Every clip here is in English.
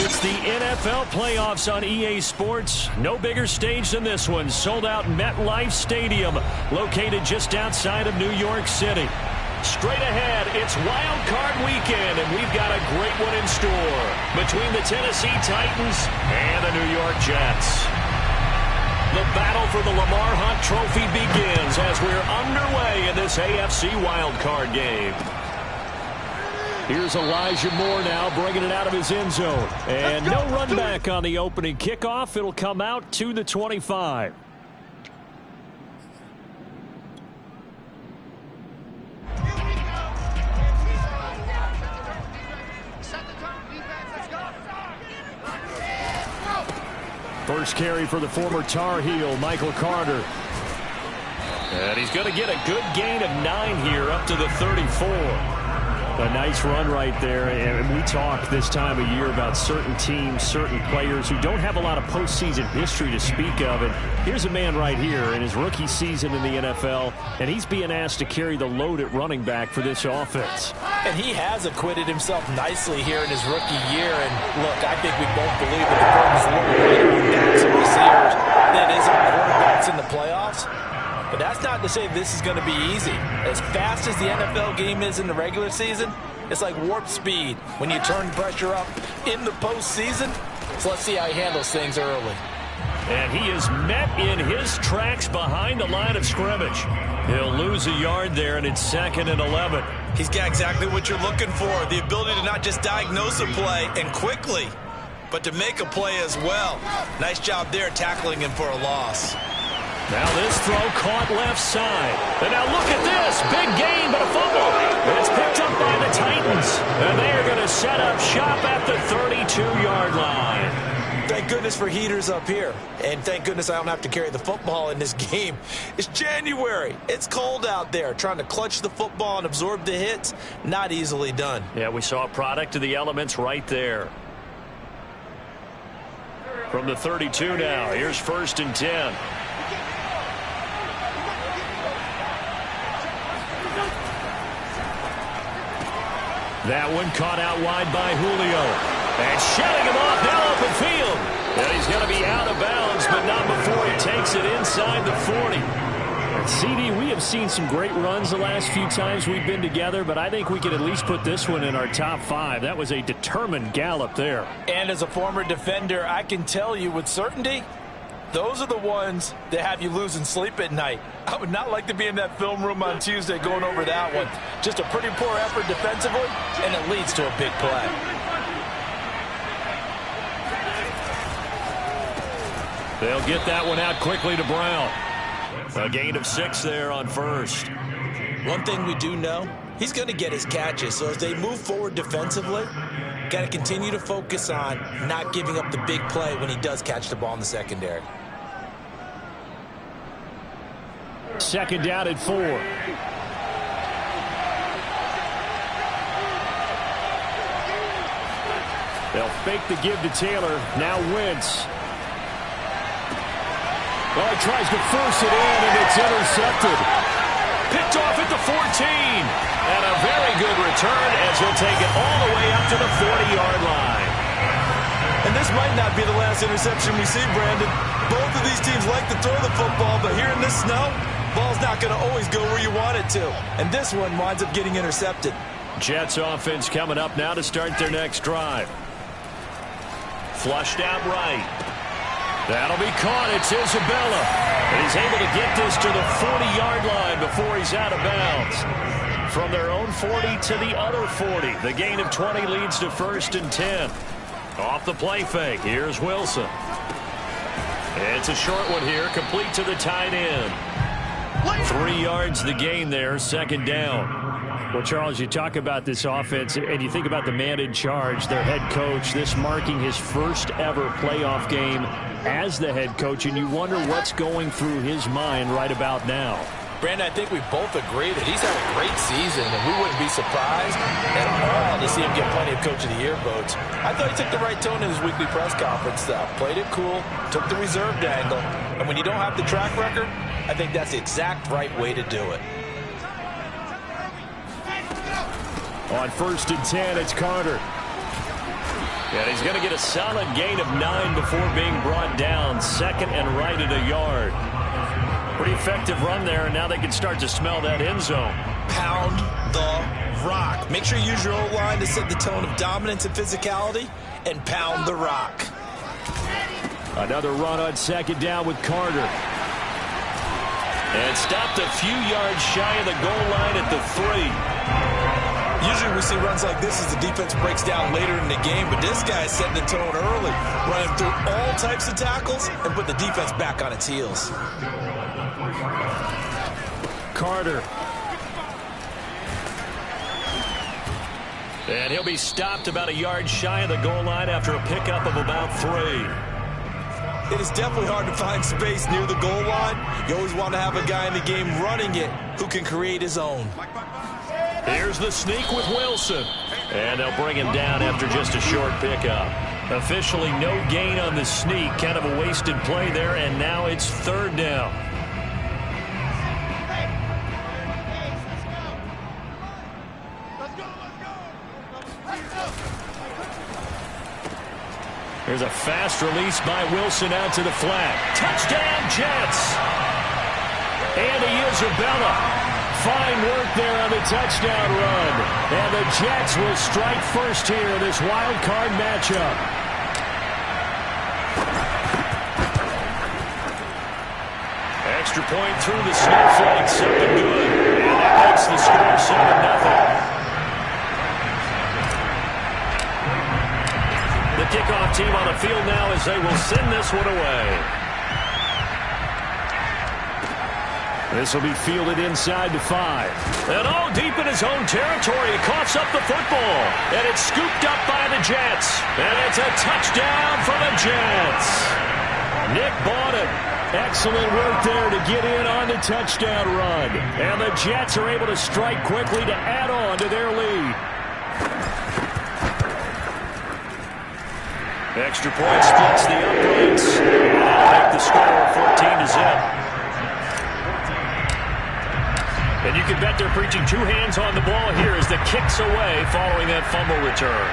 It's the NFL playoffs on EA Sports. No bigger stage than this one. Sold out MetLife Stadium, located just outside of New York City. Straight ahead, it's Wild Card Weekend, and we've got a great one in store between the Tennessee Titans and the New York Jets. The battle for the Lamar Hunt Trophy begins as we're underway in this AFC Wild Card game. Here's Elijah Moore now bringing it out of his end zone. And no run back on the opening kickoff. It'll come out to the 25. First carry for the former Tar Heel, Michael Carter. And he's going to get a good gain of 9 here up to the 34. A nice run right there, and we talk this time of year about certain teams, certain players who don't have a lot of postseason history to speak of. And here's a man right here in his rookie season in the NFL, and he's being asked to carry the load at running back for this offense. And he has acquitted himself nicely here in his rookie year. And look, I think we both believe that the burden's a little greater on backs and receivers than it is on quarterbacks in the playoffs. But that's not to say this is going to be easy. As fast as the NFL game is in the regular season, it's like warp speed when you turn pressure up in the postseason. So let's see how he handles things early. And he is met in his tracks behind the line of scrimmage. He'll lose a yard there, and it's 2nd and 11. He's got exactly what you're looking for, the ability to not just diagnose a play and quickly, but to make a play as well. Nice job there tackling him for a loss. Now this throw caught left side. And now look at this. Big gain, but a fumble. And it's picked up by the Titans. And they are going to set up shop at the 32-yard line. Thank goodness for heaters up here. And thank goodness I don't have to carry the football in this game. It's January. It's cold out there. Trying to clutch the football and absorb the hits, not easily done. Yeah, we saw a product of the elements right there. From the 32 now, here's 1st and 10. That one caught out wide by Julio. And shutting him off now open field. And he's going to be out of bounds, but not before he takes it inside the 40. And CD, we have seen some great runs the last few times we've been together, but I think we could at least put this one in our top 5. That was a determined gallop there. And as a former defender, I can tell you with certainty, those are the ones that have you losing sleep at night. I would not like to be in that film room on Tuesday going over that one. Just a pretty poor effort defensively, and it leads to a big play. They'll get that one out quickly to Brown. A gain of 6 there on 1st. One thing we do know, he's going to get his catches. So as they move forward defensively, got to continue to focus on not giving up the big play when he does catch the ball in the secondary. 2nd down and 4. They'll fake the give to Taylor. Now Wentz. Oh, he tries to force it in, and it's intercepted. Picked off at the 14. And a very good return as he'll take it all the way up to the 40-yard line. And this might not be the last interception we see, Brandon. Both of these teams like to throw the football, but here in this snow, ball's not going to always go where you want it to. And this one winds up getting intercepted. Jets offense coming up now to start their next drive. Flushed out right. That'll be caught. It's Isabella. And he's able to get this to the 40-yard line before he's out of bounds. From their own 40 to the other 40. The gain of 20 leads to 1st and 10. Off the play fake. Here's Wilson. It's a short one here. Complete to the tight end. 3 yards the gain there. 2nd down. Well, Charles, you talk about this offense, and you think about the man in charge, their head coach, this marking his first ever playoff game as the head coach, and you wonder what's going through his mind right about now. Brandon, I think we both agree that he's had a great season, and we wouldn't be surprised at all to see him get plenty of Coach of the Year votes. I thought he took the right tone in his weekly press conference, though. Played it cool, took the reserved angle, and when you don't have the track record, I think that's the exact right way to do it. On 1st and 10, it's Carter. And he's going to get a solid gain of 9 before being brought down. Second and right at a yard. Pretty effective run there, and now they can start to smell that end zone. Pound the rock. Make sure you use your O-line to set the tone of dominance and physicality, and pound the rock. Another run on second down with Carter. And stopped a few yards shy of the goal line at the 3. Usually we see runs like this as the defense breaks down later in the game, but this guy is setting the tone early, running through all types of tackles and put the defense back on its heels. Carter. And he'll be stopped about a yard shy of the goal line after a pickup of about 3. It is definitely hard to find space near the goal line. You always want to have a guy in the game running it who can create his own. Here's the sneak with Wilson. And they'll bring him down after just a short pickup. Officially no gain on the sneak. Kind of a wasted play there, and now it's third down. There's a fast release by Wilson out to the flat. Touchdown, Jets! And Isabella. Fine work there on the touchdown run. And the Jets will strike first here in this wild card matchup. Extra point through the snowflakes. Something good. And that makes the score 7-0. The kickoff team on the field now as they will send this one away. This will be fielded inside the 5. And all deep in his own territory. He coughs up the football. And it's scooped up by the Jets. And it's a touchdown for the Jets. Nick bought it. Excellent work there to get in on the touchdown run. And the Jets are able to strike quickly to add on to their lead. Extra point splits the uprights. That'll make the score 14-0. And you can bet they're preaching 2 hands on the ball here as the kick's away following that fumble return.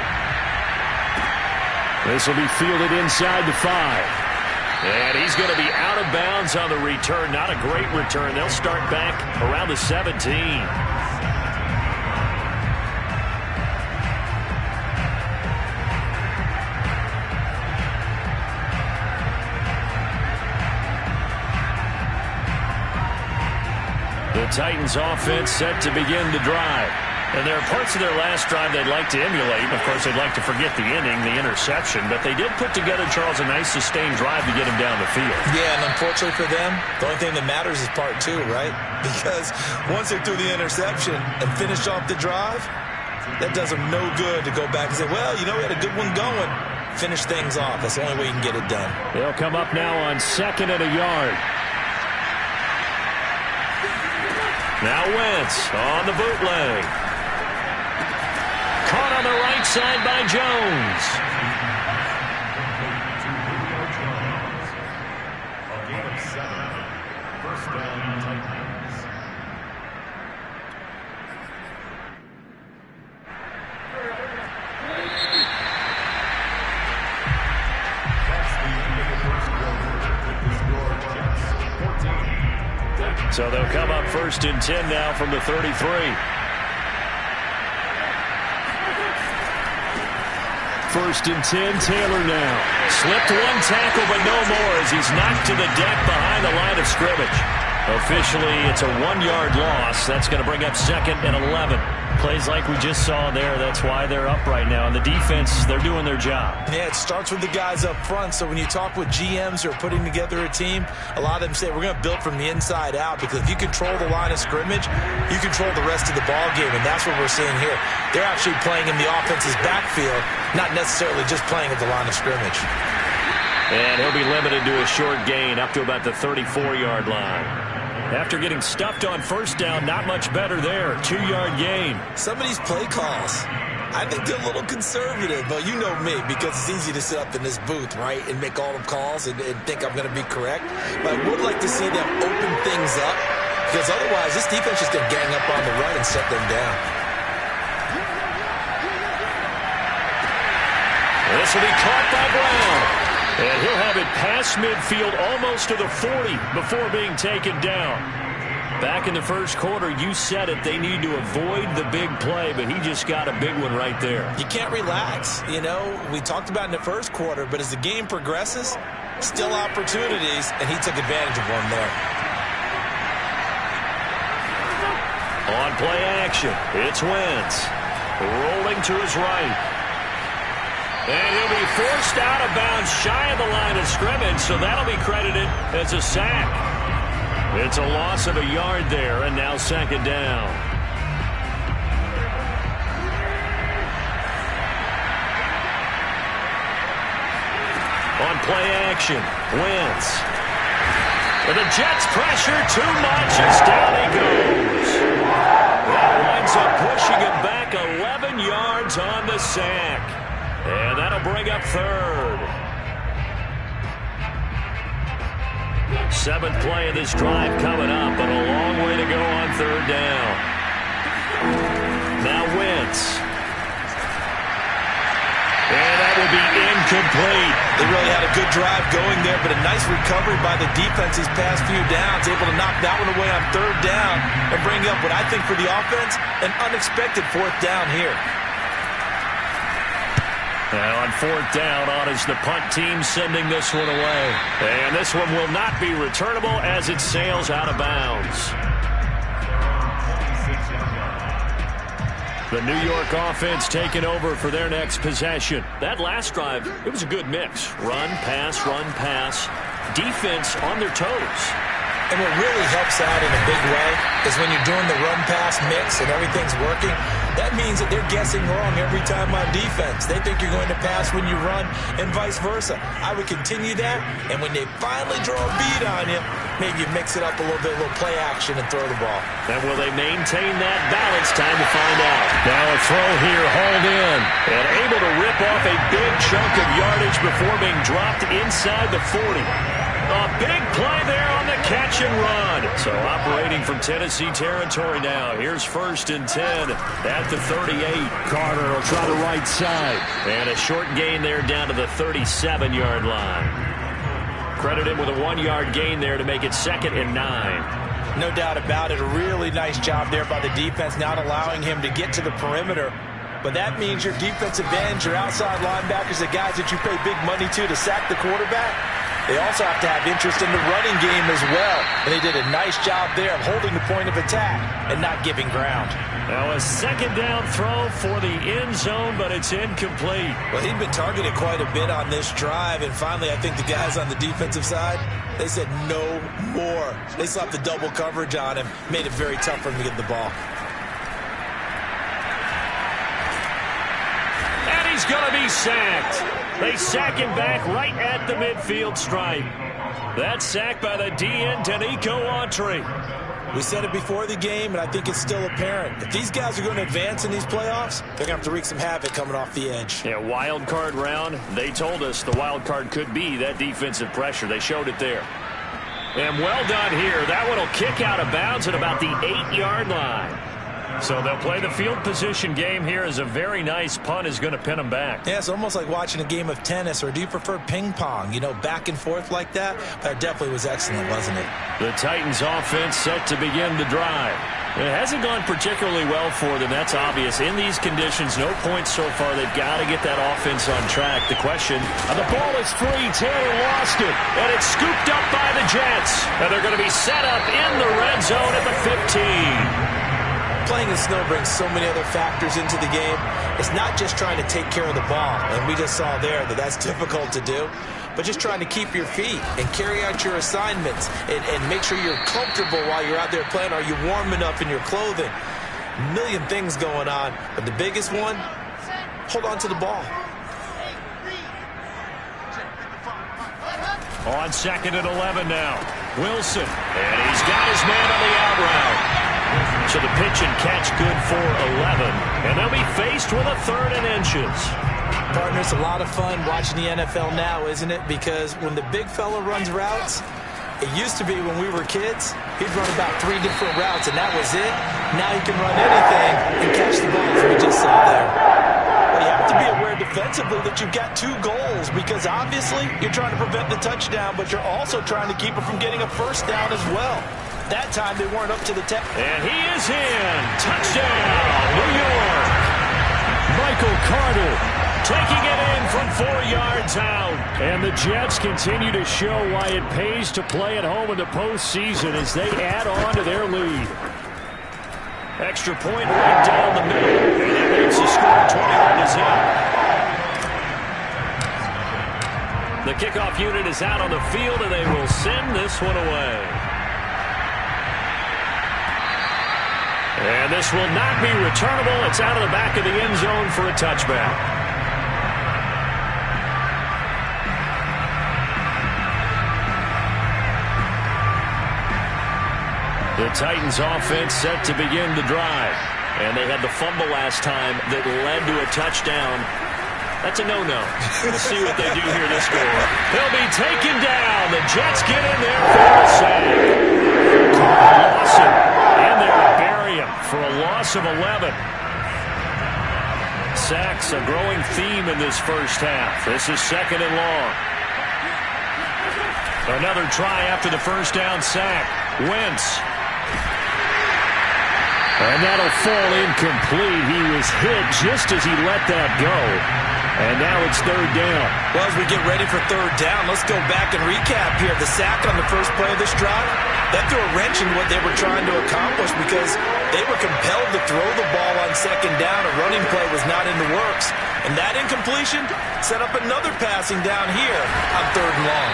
This will be fielded inside the 5. And he's going to be out of bounds on the return. Not a great return. They'll start back around the 17. The Titans offense set to begin the drive. And there are parts of their last drive they'd like to emulate. Of course, they'd like to forget the inning, the interception. But they did put together, Charles, a nice sustained drive to get him down the field. Yeah, and unfortunately for them, the only thing that matters is part 2, right? Because once they threw the interception and finished off the drive, that does them no good to go back and say, well, you know, we had a good one going. Finish things off. That's the only way you can get it done. They'll come up now on 2nd and a yard. Now Wentz on the bootleg. Caught on the right side by Jones. A gain of 7. First down, Titans. That's the end of the first quarter. With the score, Jets 14. So they'll come up 1st and 10 now from the 33. First and 10, Taylor now. Slipped one tackle, but no more as he's knocked to the deck behind the line of scrimmage. Officially, it's a 1-yard loss. That's going to bring up 2nd and 11. Plays like we just saw there. That's why they're up right now. And the defense, they're doing their job. Yeah, it starts with the guys up front. So when you talk with GMs who are putting together a team, a lot of them say we're going to build from the inside out, because if you control the line of scrimmage, you control the rest of the ball game, and that's what we're seeing here. They're actually playing in the offense's backfield, not necessarily just playing at the line of scrimmage. And he'll be limited to a short gain up to about the 34-yard line. After getting stuffed on first down, not much better there. 2-yard gain. Some of these play calls, I think they're a little conservative, but you know me, because it's easy to sit up in this booth, right, and make all the calls and think I'm going to be correct. But I would like to see them open things up, because otherwise this defense is going to gang up on the run and shut them down. This will be caught by Brown. And he'll have it past midfield almost to the 40 before being taken down. Back in the first quarter, you said it, they need to avoid the big play, but he just got a big one right there. You can't relax. You know, we talked about in the first quarter, but as the game progresses, still opportunities, and he took advantage of one there. On play action, it's Wentz. Rolling to his right. And he'll be forced out of bounds shy of the line of scrimmage, so that'll be credited as a sack. It's a loss of a yard there, and now second down. On play action, Wentz. With the Jets pressure too much as down he goes. That winds up pushing him back 11 yards on the sack. And that'll bring up third. Seventh play of this drive coming up, but a long way to go on third down. Now Wentz. And that will be incomplete. They really had a good drive going there, but a nice recovery by the defense these past few downs, able to knock that one away on third down and bring up what I think for the offense, an unexpected fourth down here. Now on fourth down, on is the punt team sending this one away. And this one will not be returnable as it sails out of bounds. The New York offense taking over for their next possession. That last drive, it was a good mix. Run, pass, defense on their toes. And what really helps out in a big way is when you're doing the run-pass mix and everything's working, that means that they're guessing wrong every time on defense. They think you're going to pass when you run and vice versa. I would continue that, and when they finally draw a bead on you, maybe you mix it up a little bit, a little play action and throw the ball. And will they maintain that balance? Time to find out. Now a throw here, hauled in, and able to rip off a big chunk of yardage before being dropped inside the 40. A big play there on the catch and run. So operating from Tennessee territory now. Here's first and 10 at the 38. Carter will try the right side. And a short gain there down to the 37-yard line. Credit him with a 1-yard gain there to make it 2nd and 9. No doubt about it. A really nice job there by the defense, not allowing him to get to the perimeter. But that means your defensive ends, your outside linebackers, the guys that you pay big money to sack the quarterback, they also have to have interest in the running game as well. And they did a nice job there of holding the point of attack and not giving ground. Now a second down throw for the end zone, but it's incomplete. Well, he'd been targeted quite a bit on this drive, and finally I think the guys on the defensive side, they said no more. They slapped the double coverage on him, made it very tough for him to get the ball. And he's going to be sacked. They sack him back right at the midfield stripe. That sack by the DN, Danico Autry. We said it before the game, and I think it's still apparent. If these guys are going to advance in these playoffs, they're going to have to wreak some havoc coming off the edge. Yeah, wild card round. They told us the wild card could be that defensive pressure. They showed it there. And well done here. That one will kick out of bounds at about the 8-yard line. So they'll play the field position game here as a very nice punt is going to pin them back. Yeah, it's almost like watching a game of tennis, or do you prefer ping pong? You know, back and forth like that? That definitely was excellent, wasn't it? The Titans offense set to begin the drive. It hasn't gone particularly well for them. That's obvious. In these conditions, no points so far. They've got to get that offense on track. The question, the ball is free. Taylor lost it, and it's scooped up by the Jets. And they're going to be set up in the red zone at the 15. Playing in snow brings so many other factors into the game. It's not just trying to take care of the ball, and we just saw there that that's difficult to do, but just trying to keep your feet and carry out your assignments and make sure you're comfortable while you're out there playing. Are you warm enough in your clothing? A million things going on, but the biggest one, hold on to the ball. On 2nd and 11 now, Wilson, and he's got his man on the out route. So the pitch and catch good for 11. And they'll be faced with a 3rd and inches. Partner, it's a lot of fun watching the NFL now, isn't it? Because when the big fella runs routes, it used to be when we were kids, he'd run about 3 different routes, and that was it. Now he can run anything and catch the ball, as we just saw there. But you have to to be aware defensively that you've got 2 goals, because obviously you're trying to prevent the touchdown, but you're also trying to keep it from getting a first down as well. That time they weren't up to the test. And he is in. Touchdown, New York. Michael Carter taking it in from 4 yards out. And the Jets continue to show why it pays to play at home in the postseason as they add on to their lead. Extra point right down the middle. And it makes the score 21-0. The kickoff unit is out on the field, and they will send this one away. And this will not be returnable. It's out of the back of the end zone for a touchback. The Titans offense set to begin the drive. And they had the fumble last time that led to a touchdown. That's a no-no. We'll see what they do here this go. He'll be taken down. The Jets get in there for a sack. Carl Lawson in there to bury him for a loss of 11. Sacks a growing theme in this first half. This is 2nd and long. Another try after the first down sack. Wentz. And that'll fall incomplete. He was hit just as he let that go. And now it's 3rd down. Well, as we get ready for 3rd down, let's go back and recap here. The sack on the first play of this drive, that threw a wrench in what they were trying to accomplish because they were compelled to throw the ball on 2nd down. A running play was not in the works. And that incompletion set up another passing down here on 3rd and long.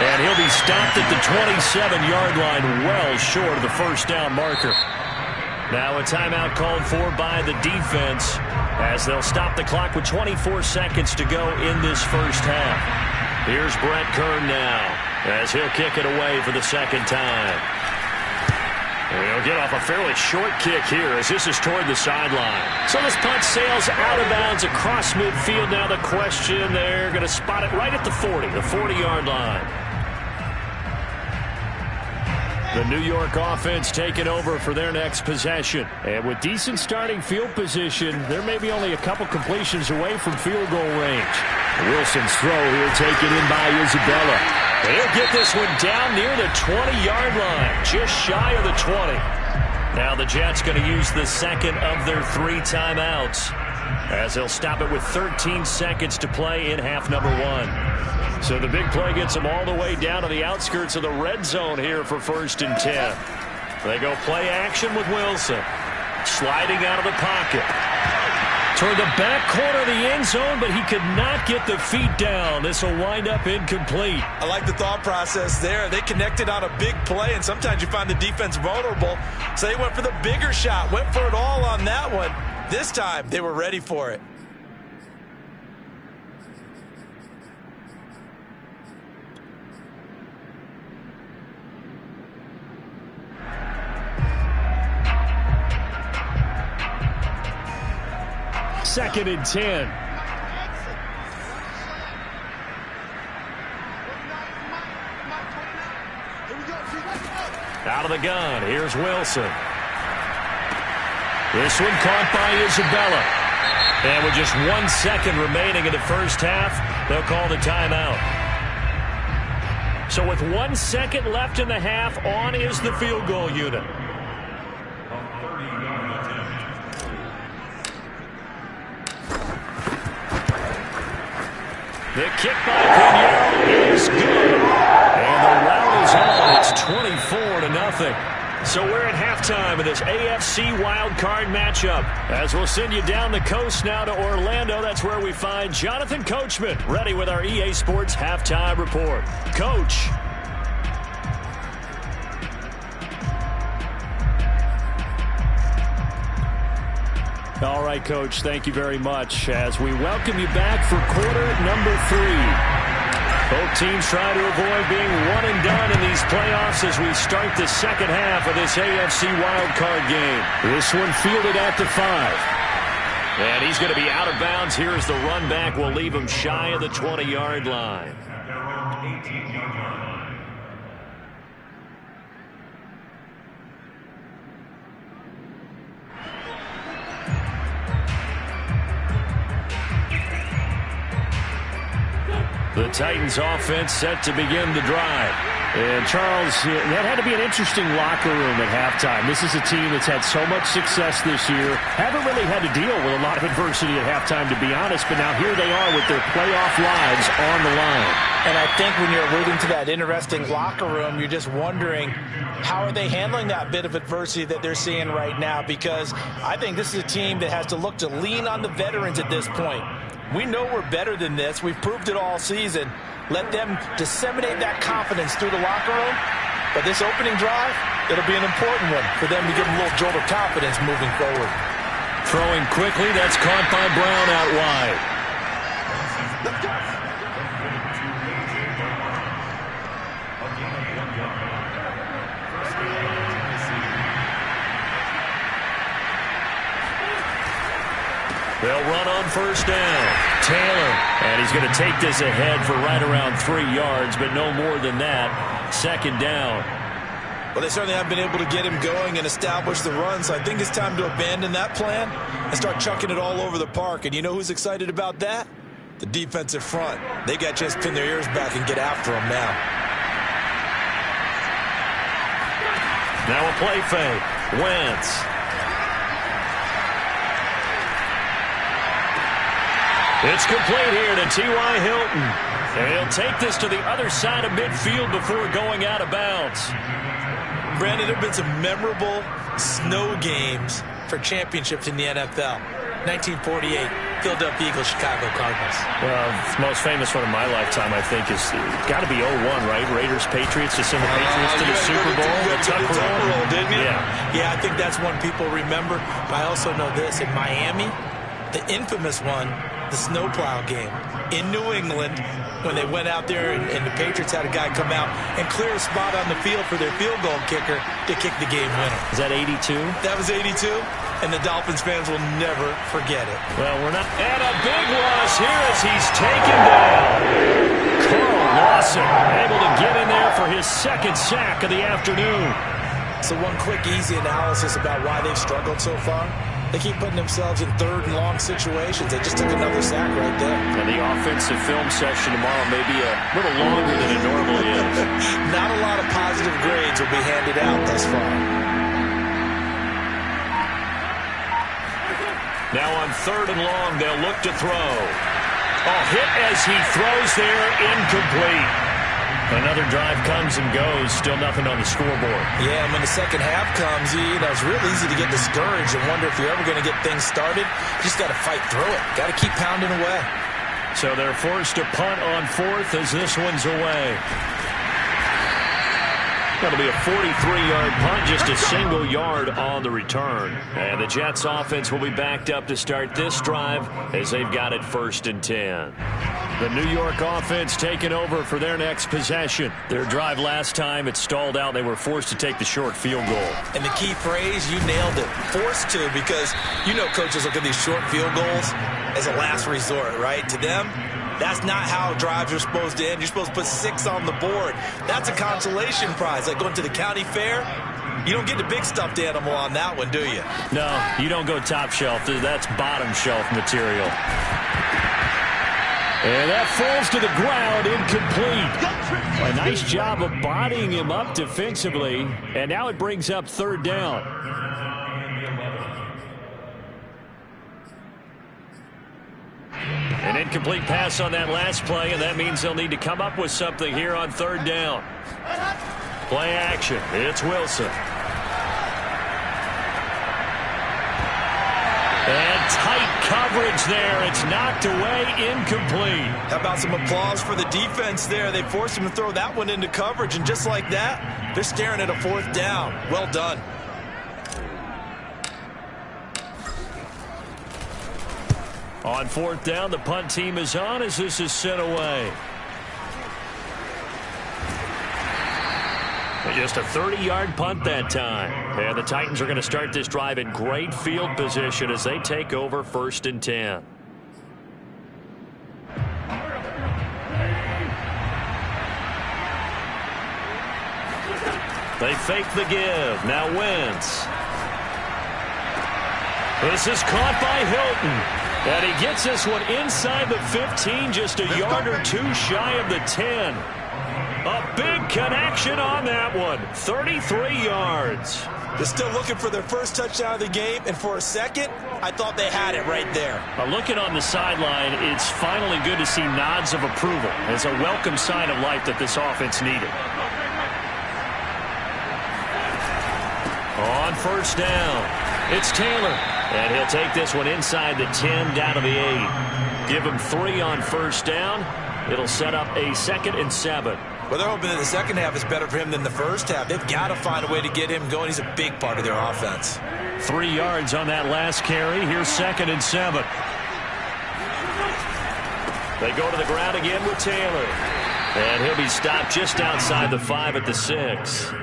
And he'll be stopped at the 27-yard line, well short of the first down marker. Now a timeout called for by the defense as they'll stop the clock with 24 seconds to go in this first half. Here's Brett Kern now as he'll kick it away for the 2nd time. And he'll get off a fairly short kick here as this is toward the sideline. So this punt sails out of bounds across midfield. Now the question, they're going to spot it right at the 40, the 40-yard line. The New York offense taking over for their next possession. And with decent starting field position, there may be only a couple completions away from field goal range. Wilson's throw here taken in by Isabella. They'll get this one down near the 20-yard line, just shy of the 20. Now the Jets going to use the 2nd of their 3 timeouts as they'll stop it with 13 seconds to play in half number 1. So the big play gets them all the way down to the outskirts of the red zone here for 1st and 10. They go play action with Wilson. Sliding out of the pocket. Toward the back corner of the end zone, but he could not get the feet down. This will wind up incomplete. I like the thought process there. They connected on a big play, and sometimes you find the defense vulnerable. So they went for the bigger shot, went for it all on that one. This time, they were ready for it. Second and 10. Out of the gun. Here's Wilson. This one caught by Isabella. And with just 1 second remaining in the first half, they'll call the timeout. So with 1 second left in the half, on is the field goal unit. The kick by Pinheiro is good. And the rout is on. It's 24-0. So we're at halftime of this AFC wildcard matchup. As we'll send you down the coast now to Orlando, that's where we find Jonathan Coachman, ready with our EA Sports halftime report. Coach. All right, Coach, thank you very much as we welcome you back for quarter number 3. Both teams try to avoid being one and done in these playoffs as we start the second half of this AFC wildcard game. This one fielded at the 5. And he's going to be out of bounds. Here as the run back will leave him shy of the 20-yard line. The Titans offense set to begin the drive. And Charles, that had to be an interesting locker room at halftime. This is a team that's had so much success this year. Haven't really had to deal with a lot of adversity at halftime, to be honest. But now here they are with their playoff lives on the line. And I think when you're alluding to that interesting locker room, you're just wondering, how are they handling that bit of adversity that they're seeing right now? Because I think this is a team that has to look to lean on the veterans at this point. We know we're better than this. We've proved it all season. Let them disseminate that confidence through the locker room. But this opening drive, it'll be an important one for them to give them a little jolt of confidence moving forward. Throwing quickly, that's caught by Brown out wide. They'll run on first down. Taylor, and he's going to take this ahead for right around 3 yards, but no more than that. Second down. Well, they certainly have been able to get him going and establish the run, so I think it's time to abandon that plan and start chucking it all over the park. And you know who's excited about that? The defensive front. They got a chance to pin their ears back and get after him now. Now a play fake. Wentz. It's complete here to T.Y. Hilton. And he'll take this to the other side of midfield before going out of bounds. Brandon, there have been some memorable snow games for championships in the NFL. 1948, Philadelphia Eagles, Chicago Cardinals. Well, the most famous one of my lifetime, I think, is got to be 01, right? Raiders, Patriots, to send the Patriots to the Super Bowl. The Tucker roll, didn't you? Yeah, I think that's one people remember. But I also know this. In Miami, the infamous one, the snowplow game in New England, when they went out there and the Patriots had a guy come out and clear a spot on the field for their field goal kicker to kick the game winner. Is that 82? That was 82, and the Dolphins fans will never forget it. Well, we're not. And a big loss here as he's taken down. Carl Lawson able to get in there for his second sack of the afternoon. So one quick, easy analysis about why they've struggled so far. They keep putting themselves in third and long situations. They just took another sack right there. And the offensive film session tomorrow may be a little longer than it normally is. Not a lot of positive grades will be handed out thus far. Now on third and long, they'll look to throw. Hit as he throws there, incomplete. Another drive comes and goes, still nothing on the scoreboard. Yeah, and when the second half comes, it's real easy to get discouraged and wonder if you're ever going to get things started. You just got to fight through it. Got to keep pounding away. So they're forced to punt on fourth as this one's away. That'll be a 43-yard punt, just a single yard on the return. And the Jets offense will be backed up to start this drive as they've got it 1st and 10. The New York offense taking over for their next possession. Their drive last time, it stalled out. They were forced to take the short field goal. And the key phrase, you nailed it. Forced to, because coaches look at these short field goals as a last resort, right? To them, that's not how drives are supposed to end. You're supposed to put 6 on the board. That's a consolation prize, like going to the county fair. You don't get the big stuffed animal on that one, do you? No, you don't go top shelf. That's bottom shelf material. And that falls to the ground, incomplete. A nice job of bodying him up defensively. And now it brings up third down. An incomplete pass on that last play, and that means they'll need to come up with something here on third down. Play action. It's Wilson. And tight coverage there. It's knocked away, incomplete. How about some applause for the defense there? They forced him to throw that one into coverage, and just like that, they're staring at a 4th down. Well done. On 4th down, the punt team is on as this is sent away. Just a 30-yard punt that time. And the Titans are going to start this drive in great field position as they take over 1st and 10. They fake the give. Now Wentz. This is caught by Hilton. And he gets this one inside the 15, just a yard or two shy of the 10. A big connection on that one. 33 yards. They're still looking for their first touchdown of the game, and for a second, I thought they had it right there. Looking on the sideline, it's finally good to see nods of approval. It's a welcome sign of life that this offense needed. On first down, it's Taylor. And he'll take this one inside the 10, down to the 8. Give him 3 on first down. It'll set up a 2nd and 7. Well, they're hoping that the second half is better for him than the first half. They've got to find a way to get him going. He's a big part of their offense. 3 yards on that last carry. Here's 2nd and 7. They go to the ground again with Taylor. And he'll be stopped just outside the 5 at the 6.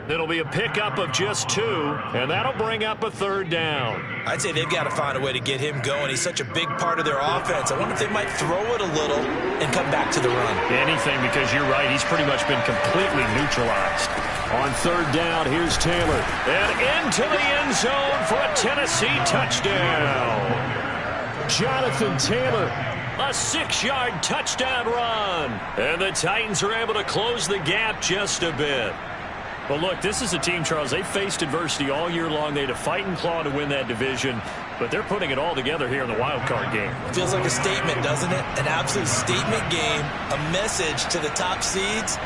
It'll be a pickup of just 2, and that'll bring up a 3rd down. I'd say they've got to find a way to get him going. He's such a big part of their offense. I wonder if they might throw it a little and come back to the run. Anything, because you're right. He's pretty much been completely neutralized. On 3rd down, here's Taylor. And into the end zone for a Tennessee touchdown. Jonathan Taylor. A 6-yard touchdown run. And the Titans are able to close the gap just a bit. Well, look, this is a team, Charles, they faced adversity all year long. They had to fight and claw to win that division, but they're putting it all together here in the wild card game. Feels like a statement, doesn't it? An absolute statement game, a message to the top seeds.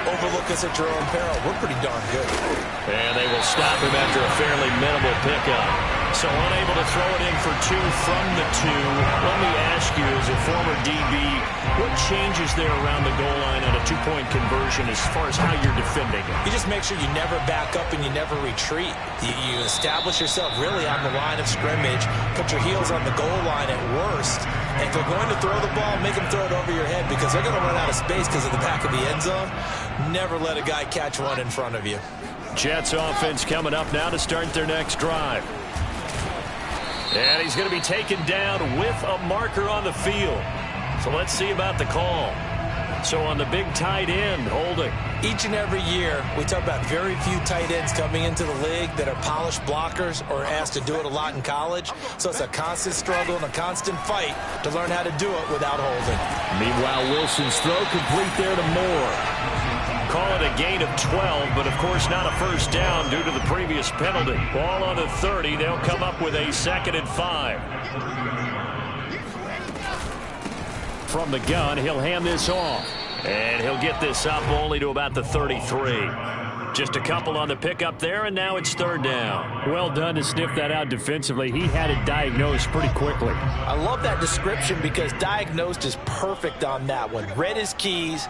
Overlook us at your own peril. We're pretty darn good. And they will stop him after a fairly minimal pickup. So unable to throw it in for 2 from the 2. Let me ask you, as a former DB, what changes there around the goal line on a 2-point conversion as far as how you're defending it? You just make sure you never back up and you never retreat. You establish yourself really on the line of scrimmage, put your heels on the goal line at worst, and if they're going to throw the ball, make them throw it over your head because they're going to run out of space because of the back of the end zone. Never let a guy catch one in front of you. Jets offense coming up now to start their next drive. And he's going to be taken down with a marker on the field. So let's see about the call. So on the big tight end, holding. Each and every year, we talk about very few tight ends coming into the league that are polished blockers or asked to do it a lot in college. So it's a constant struggle and a constant fight to learn how to do it without holding. Meanwhile, Wilson's throw complete there to Moore. Call it a gain of 12, but of course not a first down due to the previous penalty. Ball on the 30. They'll come up with a 2nd and 5. From the gun, he'll hand this off. And he'll get this up only to about the 33. Just a couple on the pickup there, and now it's 3rd down. Well done to sniff that out defensively. He had it diagnosed pretty quickly. I love that description because diagnosed is perfect on that one. Read his keys,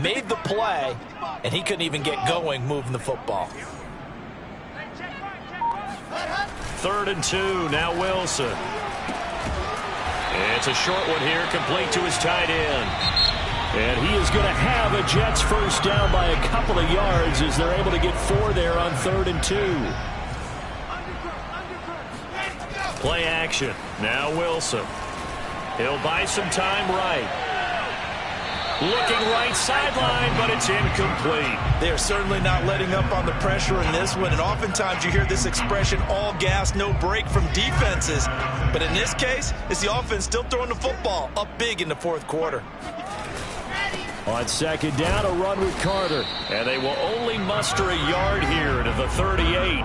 made the play, and he couldn't even get going moving the football. 3rd and 2, now Wilson. It's a short one here, complete to his tight end. And he is going to have a Jets first down by a couple of yards as they're able to get 4 there on 3rd and 2. Play action. Now Wilson. He'll buy some time right. Looking right sideline, but it's incomplete. They are certainly not letting up on the pressure in this one, and oftentimes you hear this expression, all gas, no break from defenses. But in this case, it's the offense still throwing the football up big in the 4th quarter. On 2nd down, a run with Carter. And they will only muster a yard here to the 38.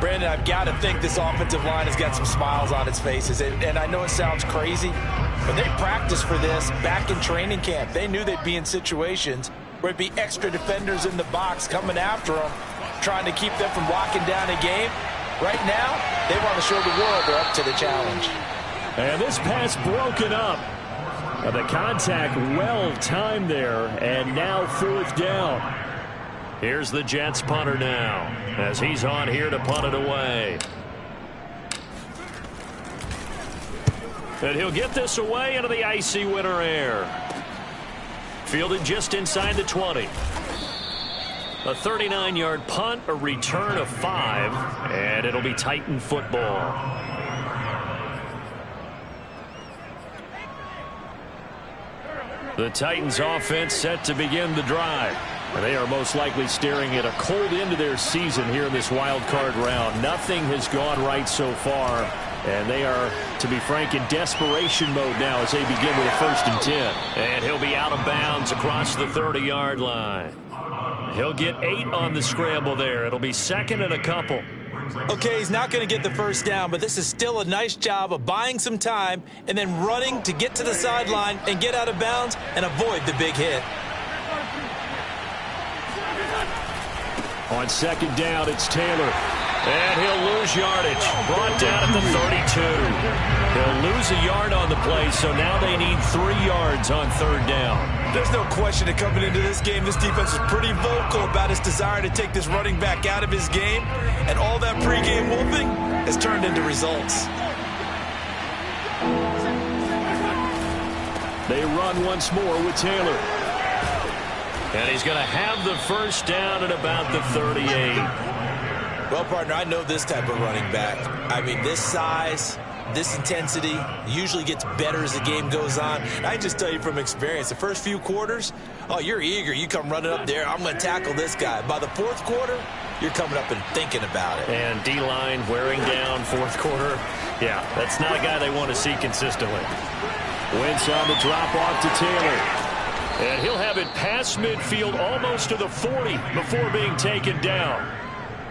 Brandon, I've got to think this offensive line has got some smiles on its faces. And I know it sounds crazy, but they practiced for this back in training camp. They knew they'd be in situations where it'd be extra defenders in the box coming after them, trying to keep them from locking down a game. Right now, they want to show the world they're up to the challenge. And this pass broken up. The contact well timed there, and now 4th down. Here's the Jets punter now, as he's on here to punt it away. And he'll get this away into the icy winter air. Fielded just inside the 20. A 39-yard punt, a return of 5, and it'll be Titan football. The Titans offense set to begin the drive. They are most likely staring at a cold end to their season here in this wild card round. Nothing has gone right so far. And they are, to be frank, in desperation mode now as they begin with a 1st and 10. And he'll be out of bounds across the 30-yard line. He'll get 8 on the scramble there. It'll be 2nd and a couple. Okay, he's not going to get the 1st down, but this is still a nice job of buying some time and then running to get to the sideline and get out of bounds and avoid the big hit. On 2nd down, it's Taylor. And he'll lose yardage. Brought down at the 32. He'll lose a yard on the play, so now they need 3 yards on 3rd down. There's no question that coming into this game, this defense is pretty vocal about its desire to take this running back out of his game, and all that pregame wolfing has turned into results. They run once more with Taylor. And he's going to have the 1st down at about the 38. Well, partner, I know this type of running back. I mean, this size, this intensity usually gets better as the game goes on. I just tell you from experience, the first few quarters, oh, you're eager. You come running up there, I'm going to tackle this guy. By the 4th quarter, you're coming up and thinking about it. And D-line wearing down 4th quarter. Yeah, that's not a guy they want to see consistently. Wentz on the drop-off to Taylor. And he'll have it past midfield almost to the 40 before being taken down.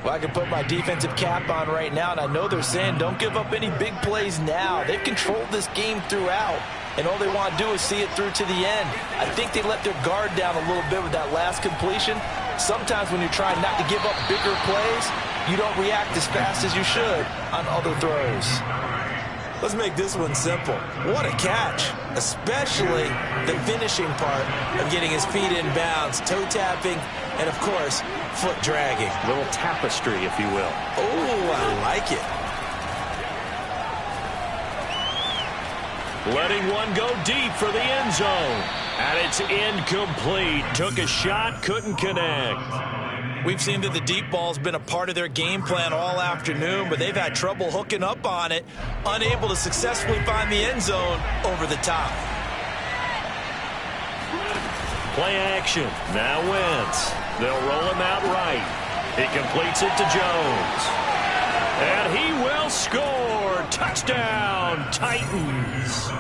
Well, I can put my defensive cap on right now, and I know they're saying don't give up any big plays now. They've controlled this game throughout, and all they want to do is see it through to the end. I think they let their guard down a little bit with that last completion. Sometimes when you're trying not to give up bigger plays, you don't react as fast as you should on other throws. Let's make this one simple. What a catch, especially the finishing part of getting his feet in bounds, toe tapping, and, of course, foot dragging. A little tapestry, if you will. Oh, I like it. Letting one go deep for the end zone. And it's incomplete. Took a shot, couldn't connect. We've seen that the deep ball's been a part of their game plan all afternoon, but they've had trouble hooking up on it, unable to successfully find the end zone over the top. Play action. Now Wentz. They'll roll him out right. He completes it to Jones. And he will score. Touchdown, Titans.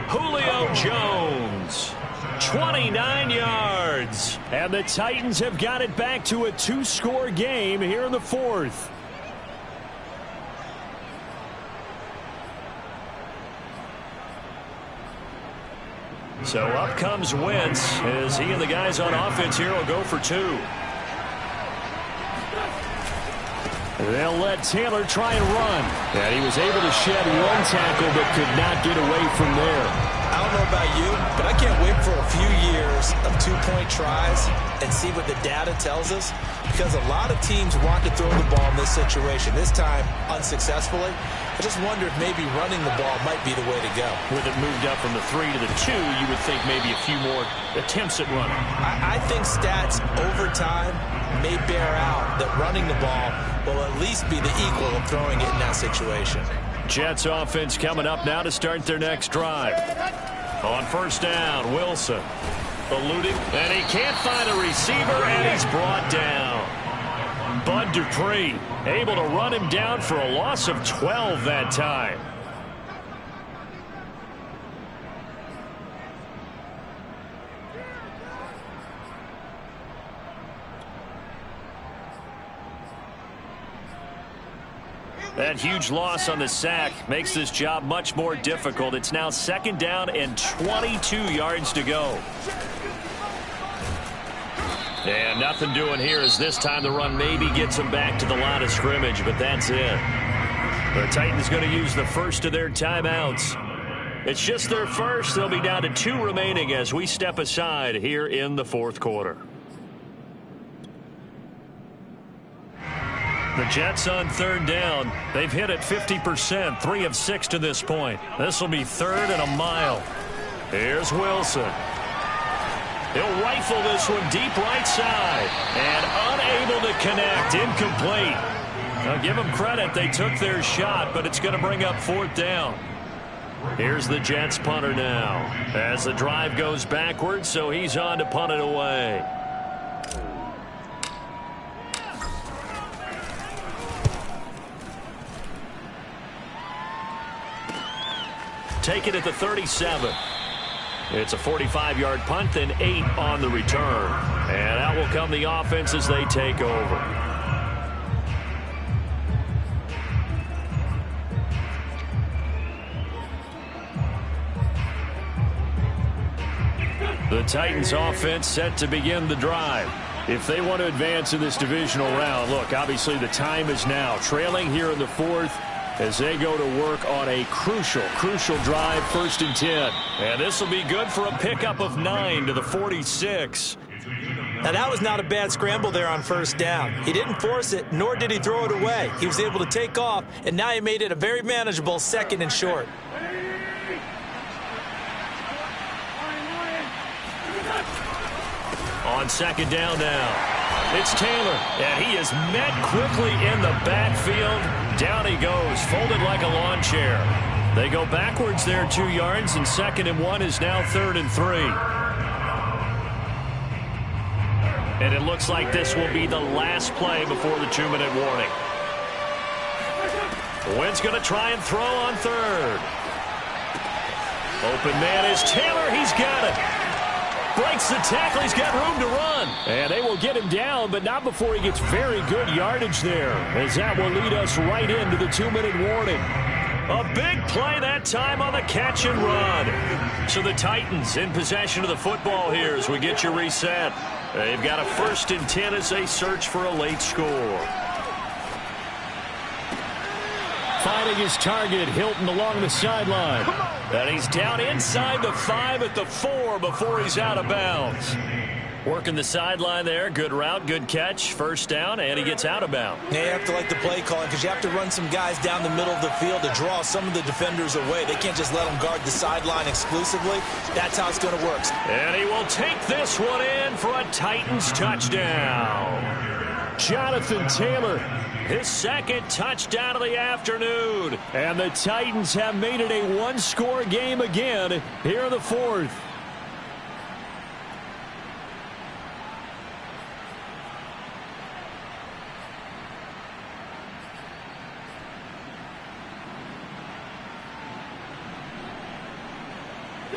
Julio Jones. 29 yards. And the Titans have got it back to a 2-score game here in the 4th. So up comes Wentz as he and the guys on offense here will go for 2. They'll let Taylor try and run. And he was able to shed 1 tackle but could not get away from there. I don't know about you, but I can't wait for a few years of 2-point tries and see what the data tells us, because a lot of teams want to throw the ball in this situation, this time unsuccessfully. I just wonder if maybe running the ball might be the way to go. With it moved up from the 3 to the 2, you would think maybe a few more attempts at running. I think stats over time may bear out that running the ball will at least be the equal of throwing it in that situation. Jets offense coming up now to start their next drive. On 1st down, Wilson eluding, and he can't find a receiver, and he's brought down. Bud Dupree able to run him down for a loss of 12 that time. That huge loss on the sack makes this job much more difficult. It's now 2nd down and 22 yards to go. And nothing doing here as this time the run maybe gets them back to the line of scrimmage, but that's it. The Titans going to use the first of their timeouts. It's just their first. They'll be down to 2 remaining as we step aside here in the 4th quarter. The Jets on 3rd down. They've hit it 50%, 3 of 6 to this point. This will be 3rd and a mile. Here's Wilson. He'll rifle this one deep right side. And unable to connect. Incomplete. Now give them credit. They took their shot, but it's going to bring up 4th down. Here's the Jets punter now. As the drive goes backwards, so he's on to punt it away. take it at the 37. It's a 45-yard punt, then 8 on the return. And out will come the offense as they take over. The Titans offense set to begin the drive. If they want to advance in this divisional round, look, obviously the time is now. Trailing here in the fourth as they go to work on a crucial drive, 1st and 10. And this will be good for a pickup of 9 to the 46. Now, that was not a bad scramble there on 1st down. He didn't force it, nor did he throw it away. He was able to take off, and now he made it a very manageable 2nd and short. On 2nd down now, it's Taylor, and he is met quickly in the backfield. Down he goes, folded like a lawn chair. They go backwards there 2 yards, and 2nd and 1 is now 3rd and 3. And it looks like this will be the last play before the 2-minute warning. Wynn's going to try and throw on 3rd. Open man is Taylor. He's got it. Breaks the tackle. He's got room to run. And they will get him down, but not before he gets very good yardage there, as that will lead us right into the 2-minute warning. A big play that time on the catch and run. So the Titans in possession of the football here as we get you reset. They've got a 1st and 10 as they search for a late score. Finding his target, Hilton along the sideline. And he's down inside the 5 at the 4 before he's out of bounds. Working the sideline there. Good route, good catch. 1st down, and he gets out of bounds. Yeah, you have to like the play calling because you have to run some guys down the middle of the field to draw some of the defenders away. They can't just let them guard the sideline exclusively. That's how it's going to work. And he will take this one in for a Titans touchdown. Jonathan Taylor, his 2nd touchdown of the afternoon. And the Titans have made it a 1-score game again here in the 4th.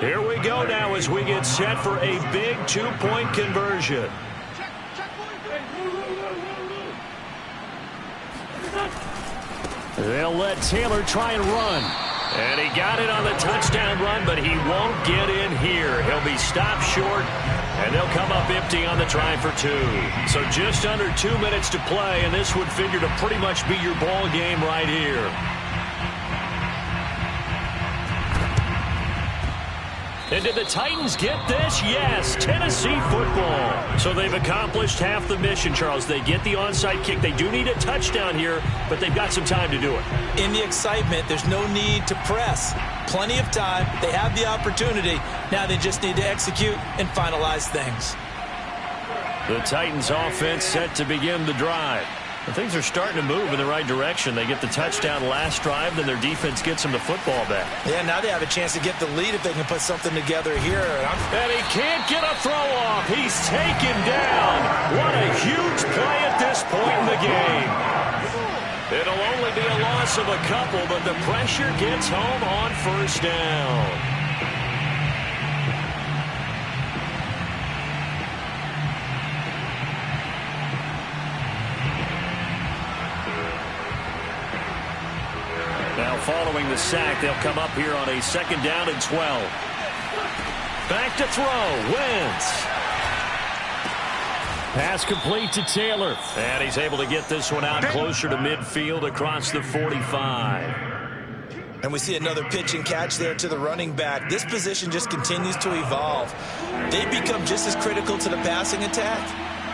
Here we go now as we get set for a big 2-point conversion. They'll let Taylor try and run. And he got it on the touchdown run, but he won't get in here. He'll be stopped short, and they'll come up empty on the try for 2. So just under 2 minutes to play, and this would figure to pretty much be your ball game right here. And did the Titans get this? Yes, Tennessee football. So they've accomplished half the mission, Charles. They get the onside kick. They do need a touchdown here, but they've got some time to do it. In the excitement, there's no need to press. Plenty of time. They have the opportunity. Now they just need to execute and finalize things. The Titans offense set to begin the drive. And things are starting to move in the right direction. They get the touchdown last drive, then their defense gets them the football back. Yeah, now they have a chance to get the lead if they can put something together here. And he can't get a throw off. He's taken down. What a huge play at this point in the game. It'll only be a loss of a couple, but the pressure gets home on 1st down. Now following the sack, they'll come up here on a 2nd down and 12. Back to throw. Wentz. Pass complete to Taylor. And he's able to get this one out closer to midfield across the 45. And we see another pitch and catch there to the running back. This position just continues to evolve. They become just as critical to the passing attack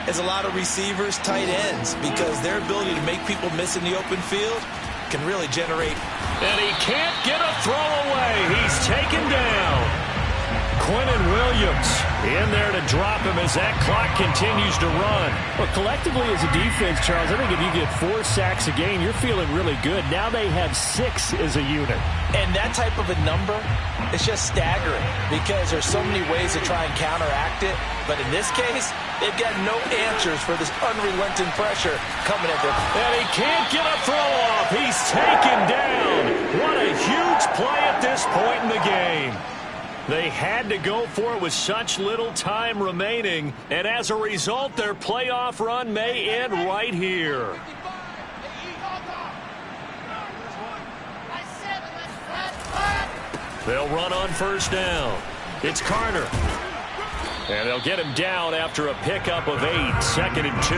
as a lot of receivers, tight ends, because their ability to make people miss in the open field can really generate. And he can't get a throw away. He's taken down. Quinnen Williams in there to drop him as that clock continues to run. Well, collectively as a defense, Charles, I think if you get 4 sacks a game, you're feeling really good. Now they have 6 as a unit. And that type of a number is just staggering because there's so many ways to try and counteract it. But in this case, they've got no answers for this unrelenting pressure coming at them. And he can't get a throw off. He's taken down. What a huge play at this point in the They had to go for it with such little time remaining, and as a result, their playoff run may end right here. They'll run on first down. It's Carter. And they'll get him down after a pickup of 8, 2nd and 2.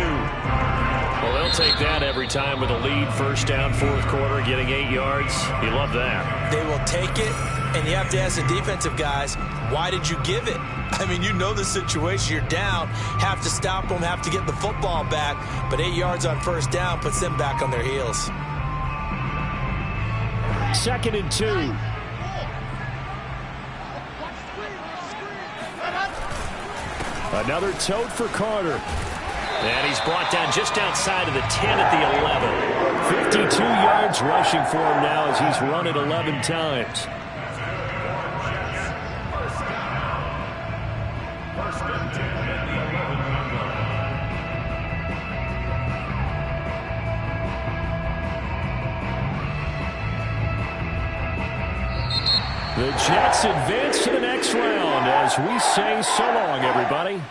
Well, they'll take that every time with a lead. First down, fourth quarter, getting 8 yards. You love that. They will take it, and you have to ask the defensive guys, why did you give it? I mean, you know the situation. You're down, have to stop them, have to get the football back, but 8 yards on first down puts them back on their heels. 2nd and 2. Another tote for Carter. And he's brought down just outside of the 10 at the 11. 52 yards rushing for him now as he's run it 11 times. First and 10 at the 11-yard line. The Jets advance to the next round as we say so long, everybody.